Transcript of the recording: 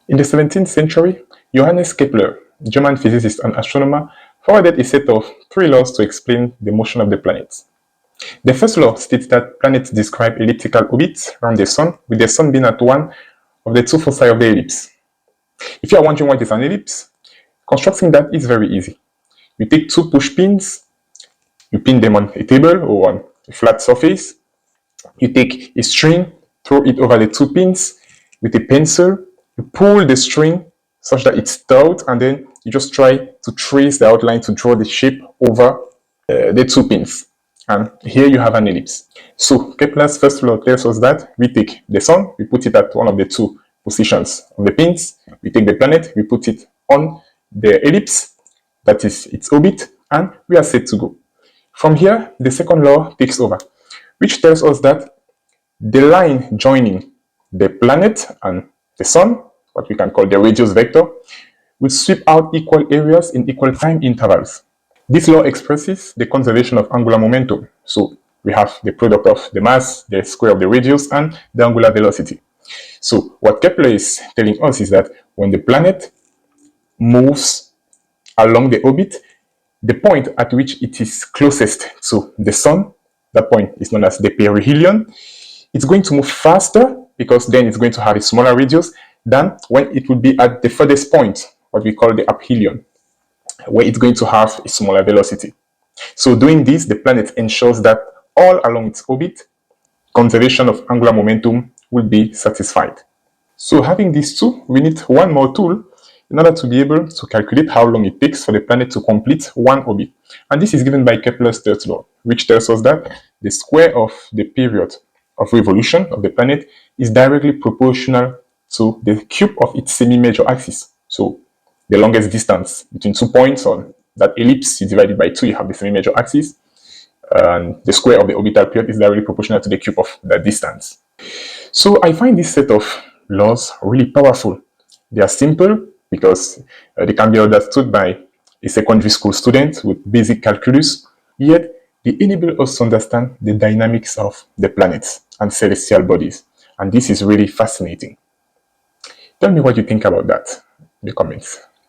In the 17th century, Johannes Kepler, German physicist and astronomer, forwarded a set of 3 laws to explain the motion of the planets. The first law states that planets describe elliptical orbits around the Sun, with the Sun being at one of the 2 foci of the ellipse. If you are wondering what is an ellipse, constructing that is very easy. You take 2 push pins, you pin them on a table or on a flat surface. You take a string, throw it over the 2 pins with a pencil. You pull the string such that it's taut, and then you just try to trace the outline to draw the shape over the 2 pins. And here you have an ellipse. So Kepler's first law tells us that we take the Sun, we put it at one of the 2 positions of the pins. We take the planet, we put it on the ellipse, that is its orbit, and we are set to go. From here, the second law takes over, which tells us that the line joining the planet and the Sun, what we can call the radius vector, will sweep out equal areas in equal time intervals. This law expresses the conservation of angular momentum. So we have the product of the mass, the square of the radius, and the angular velocity. So what Kepler is telling us is that when the planet moves along the orbit, the point at which it is closest to the Sun, that point is known as the perihelion, it's going to move faster because then it's going to have a smaller radius than when it would be at the furthest point, what we call the aphelion, where it's going to have a smaller velocity. So doing this, the planet ensures that all along its orbit, conservation of angular momentum will be satisfied. So having these two, we need one more tool in order to be able to calculate how long it takes for the planet to complete one orbit. And this is given by Kepler's third law, which tells us that the square of the period of revolution of the planet is directly proportional to the cube of its semi-major axis. So the longest distance between 2 points on that ellipse is divided by 2, you have the semi-major axis, and the square of the orbital period is directly proportional to the cube of that distance. So I find this set of laws really powerful. They are simple because they can be understood by a secondary school student with basic calculus, yet they enable us to understand the dynamics of the planets and celestial bodies. And this is really fascinating. Tell me what you think about that in the comments.